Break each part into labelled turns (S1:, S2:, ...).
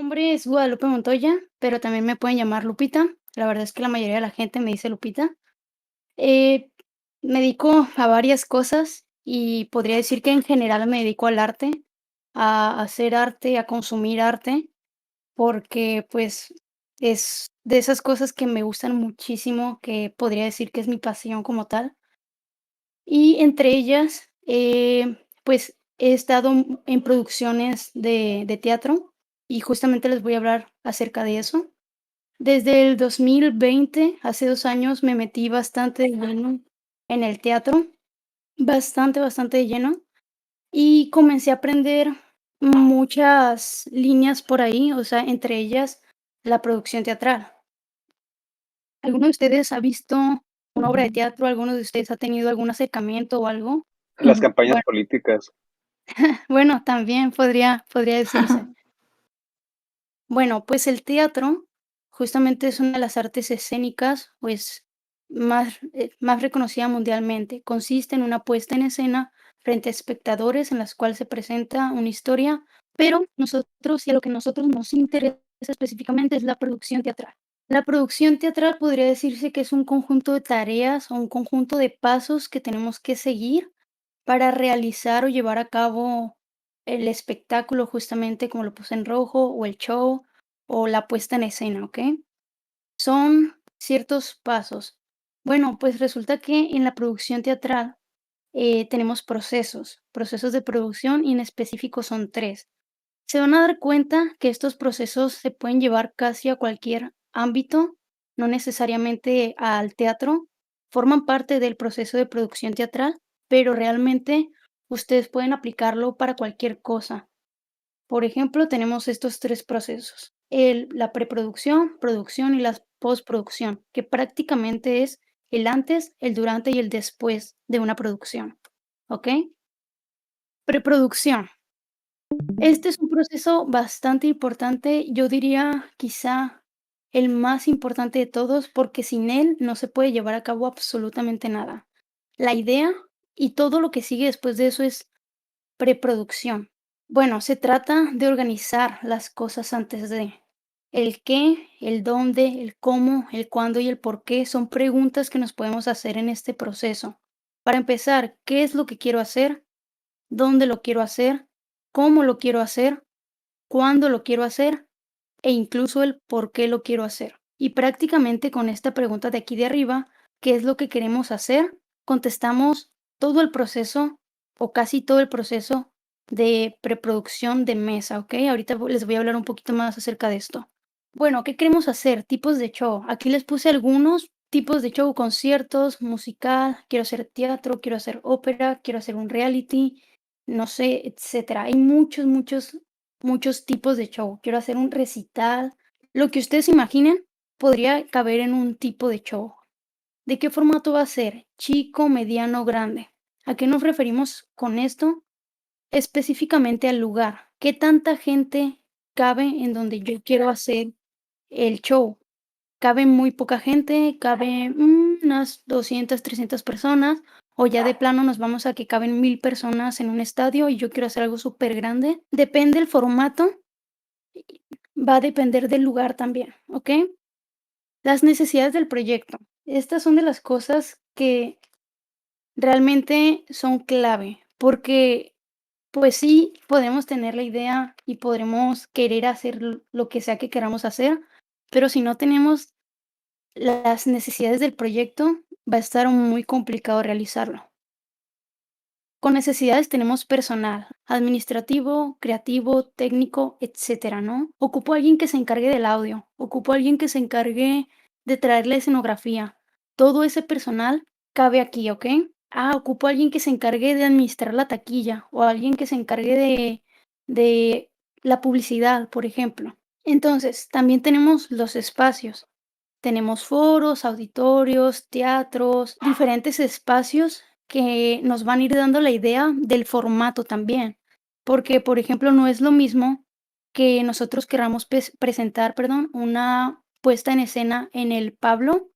S1: Nombre es Guadalupe Montoya, pero también me pueden llamar Lupita. La verdad es que la mayoría de la gente me dice Lupita. Eh, Me dedico a varias cosas y podría decir que en general me dedico al arte, a hacer arte, a consumir arte, porque pues es de esas cosas que me gustan muchísimo, que podría decir que es mi pasión como tal. Y entre ellas, pues he estado en producciones de teatro y justamente les voy a hablar acerca de eso. Desde el 2020, hace 2 años, me metí bastante de lleno en el teatro, bastante, bastante de lleno, y comencé a aprender muchas líneas por ahí, o sea, entre ellas la producción teatral. ¿Alguno de ustedes ha visto una obra de teatro? ¿Alguno de ustedes ha tenido algún acercamiento o algo?
S2: Las campañas
S1: Bueno,
S2: políticas.
S1: bueno, también podría decirse. Bueno, pues el teatro justamente es una de las artes escénicas, pues, más reconocida mundialmente. Consiste en una puesta en escena frente a espectadores en las cuales se presenta una historia, pero nosotros y a lo que nosotros nos interesa específicamente es la producción teatral. La producción teatral podría decirse que es un conjunto de tareas o un conjunto de pasos que tenemos que seguir para realizar o llevar a cabo el espectáculo, justamente como lo puse en rojo, o el show, o la puesta en escena, ¿ok? Son ciertos pasos. Bueno, pues resulta que en la producción teatral tenemos procesos de producción y en específico son tres. Se van a dar cuenta que estos procesos se pueden llevar casi a cualquier ámbito, no necesariamente al teatro, forman parte del proceso de producción teatral, pero realmente ustedes pueden aplicarlo para cualquier cosa. Por ejemplo, tenemos estos tres procesos, la preproducción, producción y la postproducción, que prácticamente es el antes, el durante y el después de una producción. ¿Ok? Preproducción. Este es un proceso bastante importante, yo diría quizá el más importante de todos, porque sin él no se puede llevar a cabo absolutamente nada. La idea y todo lo que sigue después de eso es preproducción. Bueno, se trata de organizar las cosas antes de. El qué, el dónde, el cómo, el cuándo y el por qué son preguntas que nos podemos hacer en este proceso. Para empezar, ¿qué es lo que quiero hacer? ¿Dónde lo quiero hacer? ¿Cómo lo quiero hacer? ¿Cuándo lo quiero hacer? E incluso el por qué lo quiero hacer. Y prácticamente con esta pregunta de aquí de arriba, ¿qué es lo que queremos hacer? Contestamos todo el proceso o casi todo el proceso de preproducción de mesa, ¿ok? Ahorita les voy a hablar un poquito más acerca de esto. Bueno, ¿qué queremos hacer? Tipos de show. Aquí les puse algunos tipos de show: conciertos, musical, quiero hacer teatro, quiero hacer ópera, quiero hacer un reality, no sé, etcétera. Hay muchos, muchos, muchos tipos de show. Quiero hacer un recital. Lo que ustedes imaginen podría caber en un tipo de show. ¿De qué formato va a ser? Chico, mediano, grande. ¿A qué nos referimos con esto? Específicamente al lugar. ¿Qué tanta gente cabe en donde yo quiero hacer el show? ¿Cabe muy poca gente? ¿Cabe unas 200, 300 personas? ¿O ya de plano nos vamos a que caben 1000 personas en un estadio y yo quiero hacer algo súper grande? Depende el formato, va a depender del lugar también, ¿ok? Las necesidades del proyecto. Estas son de las cosas que realmente son clave, porque pues sí, podemos tener la idea y podremos querer hacer lo que sea que queramos hacer, pero si no tenemos las necesidades del proyecto, va a estar muy complicado realizarlo. Con necesidades tenemos personal, administrativo, creativo, técnico, etcétera, ¿no? Ocupo a alguien que se encargue del audio, ocupo a alguien que se encargue de traer la escenografía. Todo ese personal cabe aquí, ¿ok? Ocupo a alguien que se encargue de administrar la taquilla o alguien que se encargue de la publicidad, por ejemplo. Entonces, también tenemos los espacios. Tenemos foros, auditorios, teatros, diferentes espacios que nos van a ir dando la idea del formato también. Porque, por ejemplo, no es lo mismo que nosotros queramos presentar, perdón, una puesta en escena en el Pablo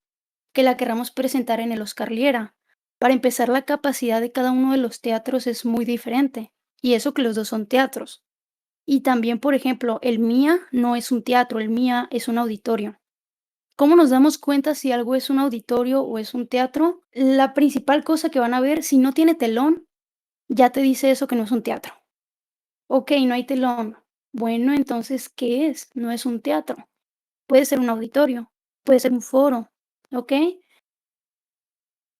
S1: que la queramos presentar en el Oscar Liera. Para empezar, la capacidad de cada uno de los teatros es muy diferente. Y eso que los dos son teatros. Y también, por ejemplo, el MIA no es un teatro, el MIA es un auditorio. ¿Cómo nos damos cuenta si algo es un auditorio o es un teatro? La principal cosa que van a ver, si no tiene telón, ya te dice eso que no es un teatro. Okey, no hay telón. Bueno, entonces, ¿qué es? No es un teatro. Puede ser un auditorio, puede ser un foro, ¿okey?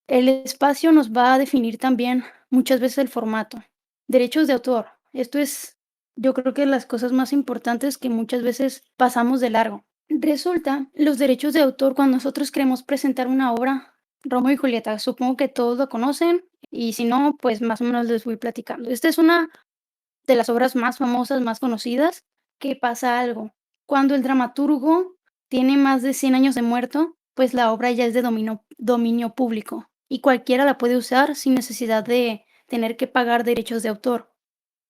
S1: El espacio nos va a definir también muchas veces el formato. Derechos de autor. Esto es, yo creo que las cosas más importantes que muchas veces pasamos de largo. Resulta, los derechos de autor, cuando nosotros queremos presentar una obra, Romeo y Julieta, supongo que todos lo conocen, y si no, pues más o menos les voy platicando. Esta es una de las obras más famosas, más conocidas, que pasa algo. Cuando el dramaturgo tiene más de 100 años de muerto, pues la obra ya es de dominio público y cualquiera la puede usar sin necesidad de tener que pagar derechos de autor.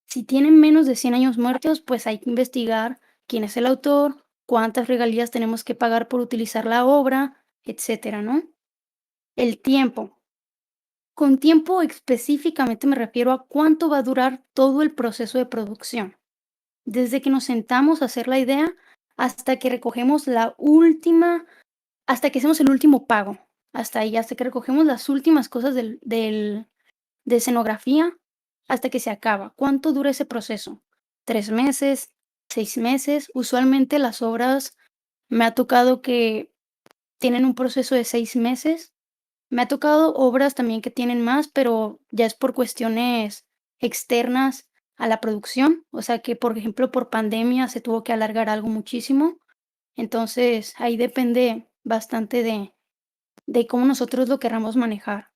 S1: Si tienen menos de 100 años muertos, pues hay que investigar quién es el autor, cuántas regalías tenemos que pagar por utilizar la obra, etcétera, ¿no? El tiempo. Con tiempo específicamente me refiero a cuánto va a durar todo el proceso de producción. Desde que nos sentamos a hacer la idea hasta que recogemos la última, hasta que hacemos el último pago, hasta ahí, hasta que recogemos las últimas cosas de escenografía, hasta que se acaba. ¿Cuánto dura ese proceso? ¿3 meses? ¿6 meses? Usualmente las obras me ha tocado que tienen un proceso de 6 meses. Me ha tocado obras también que tienen más, pero ya es por cuestiones externas a la producción, o sea que, por ejemplo, por pandemia se tuvo que alargar algo muchísimo. Entonces, ahí depende bastante de cómo nosotros lo querramos manejar.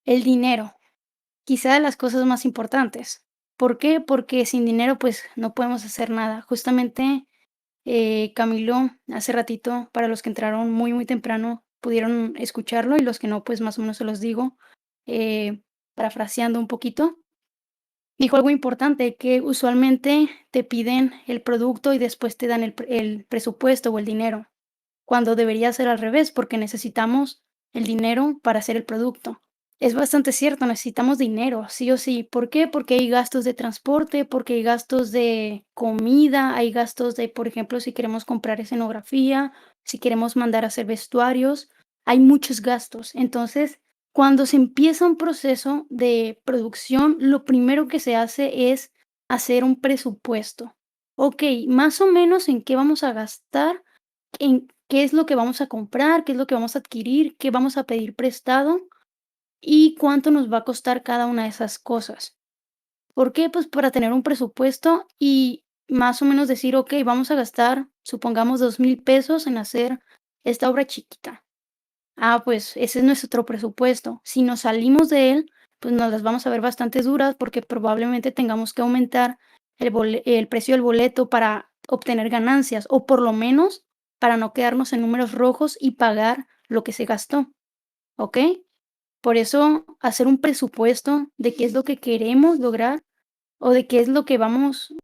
S1: El dinero, quizá de las cosas más importantes. ¿Por qué? Porque sin dinero, pues, no podemos hacer nada. Justamente, Camilo, hace ratito, para los que entraron muy, muy temprano, pudieron escucharlo, y los que no, pues, más o menos se los digo, parafraseando un poquito, dijo algo importante, que usualmente te piden el producto y después te dan el presupuesto o el dinero, cuando debería ser al revés, porque necesitamos el dinero para hacer el producto. Es bastante cierto, necesitamos dinero, sí o sí. ¿Por qué? Porque hay gastos de transporte, porque hay gastos de comida, hay gastos de, por ejemplo, si queremos comprar escenografía, si queremos mandar a hacer vestuarios, hay muchos gastos. Entonces, cuando se empieza un proceso de producción, lo primero que se hace es hacer un presupuesto. Ok, más o menos en qué vamos a gastar, en qué es lo que vamos a comprar, qué es lo que vamos a adquirir, qué vamos a pedir prestado y cuánto nos va a costar cada una de esas cosas. ¿Por qué? Pues para tener un presupuesto y más o menos decir, ok, vamos a gastar, supongamos, 2,000 pesos en hacer esta obra chiquita. Ah, pues ese es nuestro presupuesto. Si nos salimos de él, pues nos las vamos a ver bastante duras porque probablemente tengamos que aumentar el precio del boleto para obtener ganancias o por lo menos para no quedarnos en números rojos y pagar lo que se gastó, ¿ok? Por eso hacer un presupuesto de qué es lo que queremos lograr o de qué es lo que vamos,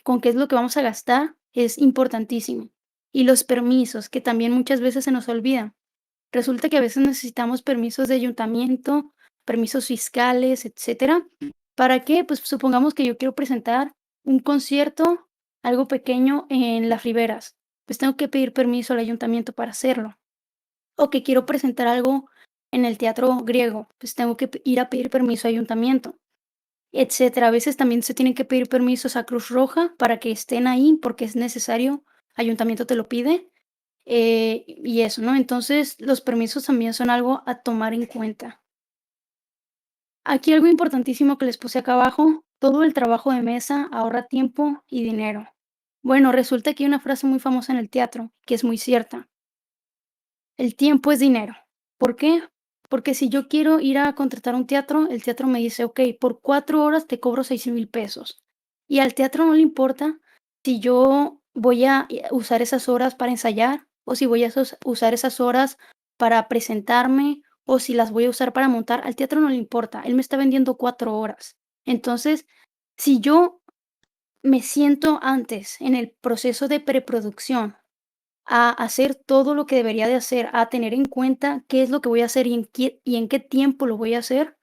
S1: con qué es lo que vamos a gastar es importantísimo. Y los permisos, que también muchas veces se nos olvidan. Resulta que a veces necesitamos permisos de ayuntamiento, permisos fiscales, etcétera. ¿Para qué? Pues supongamos que yo quiero presentar un concierto, algo pequeño en Las Riberas, pues tengo que pedir permiso al ayuntamiento para hacerlo. O que quiero presentar algo en el teatro griego, pues tengo que ir a pedir permiso al ayuntamiento, etcétera. A veces también se tienen que pedir permisos a Cruz Roja para que estén ahí porque es necesario, ayuntamiento te lo pide. Y eso, ¿no? Entonces, los permisos también son algo a tomar en cuenta. Aquí algo importantísimo que les puse acá abajo, todo el trabajo de mesa ahorra tiempo y dinero. Bueno, resulta que hay una frase muy famosa en el teatro, que es muy cierta. El tiempo es dinero. ¿Por qué? Porque si yo quiero ir a contratar un teatro, el teatro me dice, ok, por 4 horas te cobro 6,000 pesos. Y al teatro no le importa si yo voy a usar esas horas para ensayar o si voy a usar esas horas para presentarme o si las voy a usar para montar. Al teatro no le importa. Él me está vendiendo 4 horas. Entonces, si yo me siento antes en el proceso de preproducción a hacer todo lo que debería de hacer, a tener en cuenta qué es lo que voy a hacer y en qué tiempo lo voy a hacer,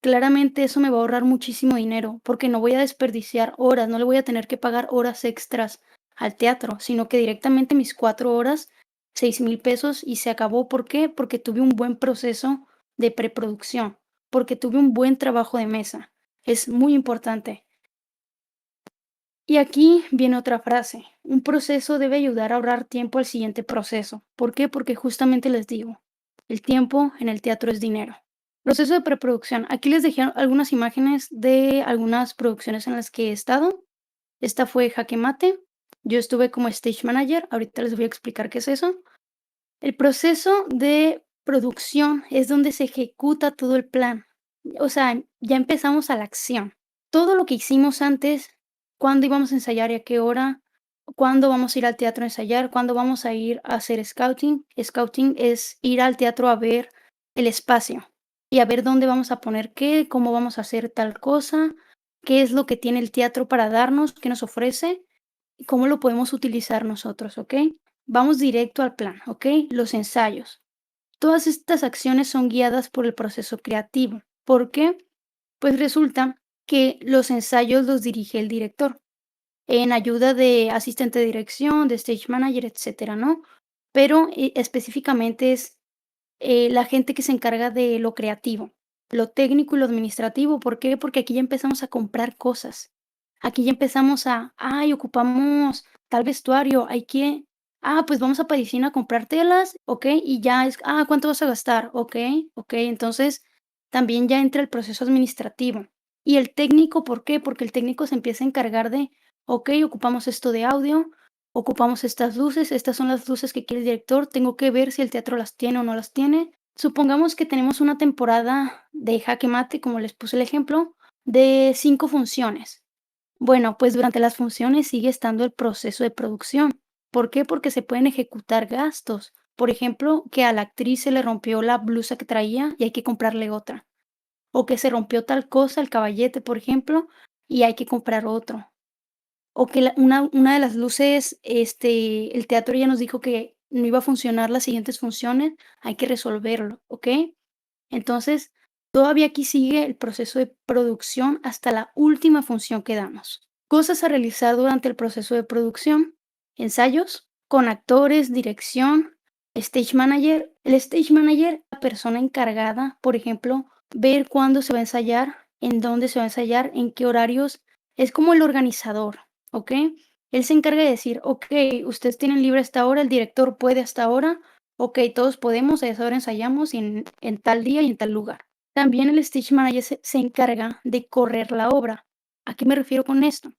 S1: claramente eso me va a ahorrar muchísimo dinero, porque no voy a desperdiciar horas, no le voy a tener que pagar horas extras al teatro, sino que directamente mis 4 horas, 6,000 pesos y se acabó. ¿Por qué? Porque tuve un buen proceso de preproducción, porque tuve un buen trabajo de mesa. Es muy importante. Y aquí viene otra frase, un proceso debe ayudar a ahorrar tiempo al siguiente proceso. ¿Por qué? Porque justamente les digo, el tiempo en el teatro es dinero. Proceso de preproducción. Aquí les dejé algunas imágenes de algunas producciones en las que he estado. Esta fue Jaque Mate. Yo estuve como stage manager. Ahorita les voy a explicar qué es eso. El proceso de producción es donde se ejecuta todo el plan. O sea, ya empezamos a la acción. Todo lo que hicimos antes, cuándo íbamos a ensayar y a qué hora, cuándo vamos a ir al teatro a ensayar, cuándo vamos a ir a hacer scouting. Scouting es ir al teatro a ver el espacio y a ver dónde vamos a poner qué, cómo vamos a hacer tal cosa, qué es lo que tiene el teatro para darnos, qué nos ofrece y cómo lo podemos utilizar nosotros, ¿ok? Vamos directo al plan, ¿ok? Los ensayos. Todas estas acciones son guiadas por el proceso creativo. ¿Por qué? Pues resulta que los ensayos los dirige el director, en ayuda de asistente de dirección, de stage manager, etcétera, ¿no? Pero, específicamente es, la gente que se encarga de lo creativo, lo técnico y lo administrativo, ¿por qué? Porque aquí ya empezamos a comprar cosas. Aquí ya empezamos a, ay, ocupamos tal vestuario, hay que, pues vamos a Parisina a comprar telas, okey, y ya es, ¿cuánto vas a gastar? Okey, okey, entonces también ya entra el proceso administrativo. Y el técnico, ¿por qué? Porque el técnico se empieza a encargar de, okey, ocupamos esto de audio, ocupamos estas luces, estas son las luces que quiere el director, tengo que ver si el teatro las tiene o no las tiene. Supongamos que tenemos una temporada de Jaque Mate, como les puse el ejemplo, de 5 funciones. Bueno, pues durante las funciones sigue estando el proceso de producción. ¿Por qué? Porque se pueden ejecutar gastos. Por ejemplo, que a la actriz se le rompió la blusa que traía y hay que comprarle otra. O que se rompió tal cosa, el caballete, por ejemplo, y hay que comprar otro. O que una de las luces, el teatro ya nos dijo que no iba a funcionar las siguientes funciones, hay que resolverlo, ¿ok? Entonces, todavía aquí sigue el proceso de producción hasta la última función que damos. Cosas a realizar durante el proceso de producción: ensayos con actores, dirección, stage manager. El stage manager es la persona encargada, por ejemplo, ver cuándo se va a ensayar, en dónde se va a ensayar, en qué horarios. Es como el organizador, ¿ok? Él se encarga de decir, ok, ustedes tienen libre hasta ahora, el director puede hasta ahora, ok, todos podemos, a esa hora ensayamos y en tal día y en tal lugar. También el stage manager se encarga de correr la obra. ¿A qué me refiero con esto?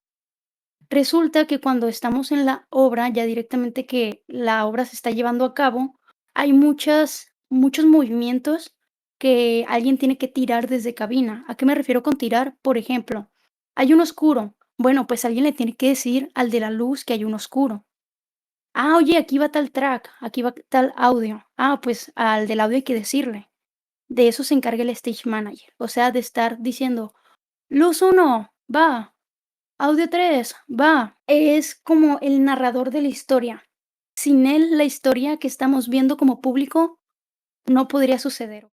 S1: Resulta que cuando estamos en la obra, ya directamente que la obra se está llevando a cabo, hay muchos movimientos que alguien tiene que tirar desde cabina. ¿A qué me refiero con tirar? Por ejemplo, hay un oscuro. Bueno, pues alguien le tiene que decir al de la luz que hay un oscuro. Oye, aquí va tal track, aquí va tal audio. Pues al del audio hay que decirle. De eso se encarga el stage manager, o sea, de estar diciendo: "Luz uno va, audio 3 va". Es como el narrador de la historia. Sin él, la historia que estamos viendo como público no podría suceder.